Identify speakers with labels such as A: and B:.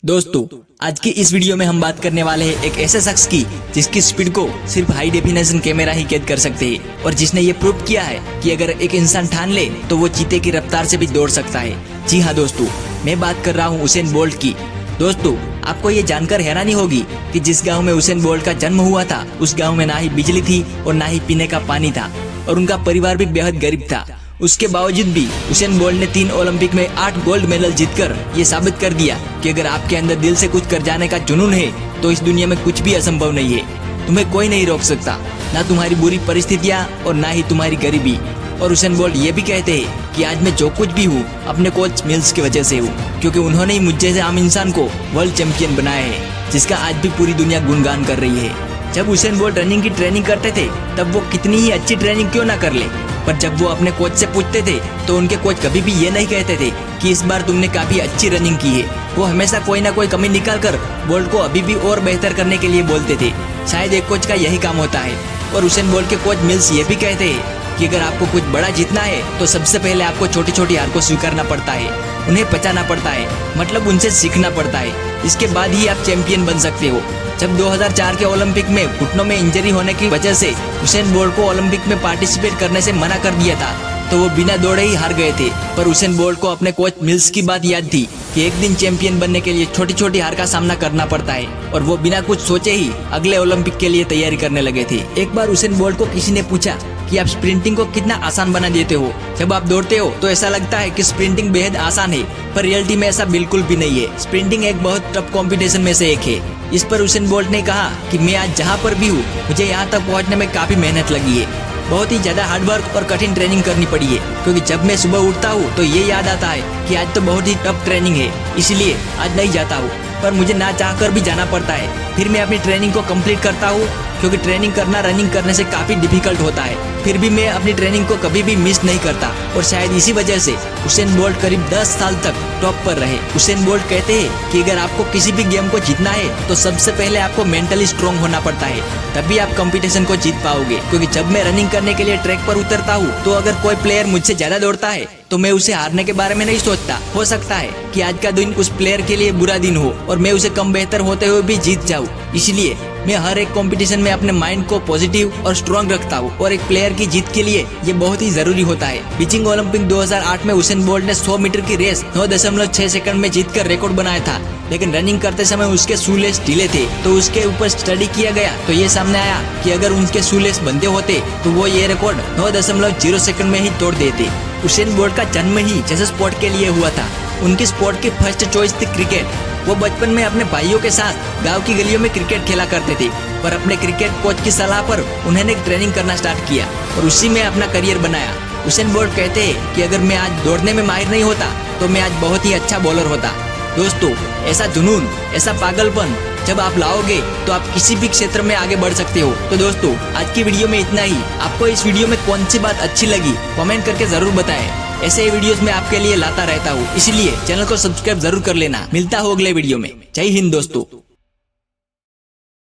A: दोस्तों, आज की इस वीडियो में हम बात करने वाले हैं एक ऐसे शख्स की जिसकी स्पीड को सिर्फ हाई डेफिनेशन कैमरा ही कैद कर सकते हैं और जिसने ये प्रूव किया है कि अगर एक इंसान ठान ले तो वो चीते की रफ्तार से भी दौड़ सकता है। जी हाँ दोस्तों, मैं बात कर रहा हूँ उसेन बोल्ट की। दोस्तों, आपको ये जानकर हैरानी होगी कि जिस गाँव में उसेन बोल्ट का जन्म हुआ था उस गाँव में ना ही बिजली थी और ना ही पीने का पानी था और उनका परिवार भी बेहद गरीब था। उसके बावजूद भी उसेन बोल्ट ने 3 ओलंपिक में 8 गोल्ड मेडल जीतकर ये साबित कर दिया कि अगर आपके अंदर दिल से कुछ कर जाने का जुनून है तो इस दुनिया में कुछ भी असंभव नहीं है। तुम्हें कोई नहीं रोक सकता, ना तुम्हारी बुरी परिस्थितियां और ना ही तुम्हारी गरीबी। और उसेन बोल्ट ये भी कहते हैं कि आज मैं जो कुछ भी हूँ अपने कोच मिल्स की वजह से हूँ, क्योंकि उन्होंने ही मुझ जैसे आम इंसान को वर्ल्ड चैंपियन बनाया है, जिसका आज भी पूरी दुनिया गुणगान कर रही है। जब उसेन बोल्ट रनिंग की ट्रेनिंग करते थे तब वो कितनी ही अच्छी ट्रेनिंग क्यों ना कर ले, पर जब वो अपने कोच से पूछते थे तो उनके कोच कभी भी ये नहीं कहते थे कि इस बार तुमने काफी अच्छी रनिंग की है। वो हमेशा कोई ना कोई कमी निकाल कर बोल्ट को अभी भी और बेहतर करने के लिए बोलते थे। शायद एक कोच का यही काम होता है। और उसेन बोल्ट के कोच मिल्स ये भी कहते हैं कि अगर आपको कुछ बड़ा जीतना है तो सबसे पहले आपको छोटी छोटी हार को स्वीकारना पड़ता है, उन्हें पचाना पड़ता है, मतलब उनसे सीखना पड़ता है। इसके बाद ही आप चैंपियन बन सकते हो। जब 2004 के ओलंपिक में घुटनों में इंजरी होने की वजह से उसेन बोल्ट को ओलंपिक में पार्टिसिपेट करने से मना कर दिया था तो वो बिना दौड़े ही हार गए थे। पर उसेन बोल्ट को अपने कोच मिल्स की बात याद थी कि एक दिन चैंपियन बनने के लिए छोटी छोटी हार का सामना करना पड़ता है, और वो बिना कुछ सोचे ही अगले ओलंपिक के लिए तैयारी करने लगे थे। एक बार उसेन बोल्ट को किसी ने पूछा कि आप स्प्रिंटिंग को कितना आसान बना देते हो। जब आप दौड़ते हो तो ऐसा लगता है कि स्प्रिंटिंग बेहद आसान है, पर रियलिटी में ऐसा बिल्कुल भी नहीं है। स्प्रिंटिंग एक बहुत टफ कंपटीशन में से एक है। इस पर उसेन बोल्ट ने कहा कि मैं आज जहाँ पर भी हूँ मुझे यहाँ तक पहुँचने में काफी मेहनत लगी है, बहुत ही ज्यादा हार्डवर्क और कठिन ट्रेनिंग करनी पड़ी है, क्योंकि जब मैं सुबह उठता हूँ तो ये याद आता है कि आज तो बहुत ही टफ ट्रेनिंग है, इसलिए आज नहीं जाता हूँ, पर मुझे ना चाहकर भी जाना पड़ता है। फिर मैं अपनी ट्रेनिंग को कंप्लीट करता हूँ, क्योंकि ट्रेनिंग करना रनिंग करने से काफी डिफिकल्ट होता है। फिर भी मैं अपनी ट्रेनिंग को कभी भी मिस नहीं करता, और शायद इसी वजह से उसेन बोल्ट करीब 10 साल तक टॉप पर रहे। उसेन बोल्ट कहते हैं कि अगर आपको किसी भी गेम को जीतना है तो सबसे पहले आपको मेंटली स्ट्रांग होना पड़ता है, तभी आप कंपटीशन को जीत पाओगे। क्योंकि जब मैं रनिंग करने के लिए ट्रैक पर उतरता हूँ तो अगर कोई प्लेयर मुझसे ज्यादा दौड़ता है तो मैं उसे हारने के बारे में नहीं सोचता। हो सकता है कि आज का दिन उस प्लेयर के लिए बुरा दिन हो और मैं उसे कम बेहतर होते हुए भी जीत जाऊँ, इसलिए मैं हर एक कंपटीशन में अपने माइंड को पॉजिटिव और स्ट्रांग रखता हूँ, और एक प्लेयर की जीत के लिए ये बहुत ही जरूरी होता है। बीजिंग ओलंपिक 2008 में उसेन बोल्ट ने 100 मीटर की रेस 9.6 सेकंड में जीतकर रिकॉर्ड बनाया था, लेकिन रनिंग करते समय उसके शूलेस ढीले थे। तो उसके ऊपर स्टडी किया गया तो ये सामने आया कि अगर उनके शूलेस बंधे होते तो वो ये रिकॉर्ड 9.0 सेकंड में ही तोड़ देते। उसेन बोल्ट का जन्म ही जैसे स्पोर्ट के लिए हुआ था। उनकी स्पोर्ट की फर्स्ट चॉइस थी क्रिकेट। वो बचपन में अपने भाइयों के साथ गांव की गलियों में क्रिकेट खेला करते थे, पर अपने क्रिकेट कोच की सलाह पर उन्होंने ट्रेनिंग करना स्टार्ट किया और उसी में अपना करियर बनाया। उसेन बोल्ट कहते हैं कि अगर मैं आज दौड़ने में माहिर नहीं होता तो मैं आज बहुत ही अच्छा बॉलर होता। दोस्तों, ऐसा जुनून, ऐसा पागलपन जब आप लाओगे तो आप किसी भी क्षेत्र में आगे बढ़ सकते हो। तो दोस्तों, आज की वीडियो में इतना ही। आपको इस वीडियो में कौन सी बात अच्छी लगी कमेंट करके जरूर बताएं। ऐसे ही वीडियोस मैं आपके लिए लाता रहता हूँ, इसलिए चैनल को सब्सक्राइब जरूर कर लेना। मिलता हो अगले वीडियो में। जय हिंद दोस्तों।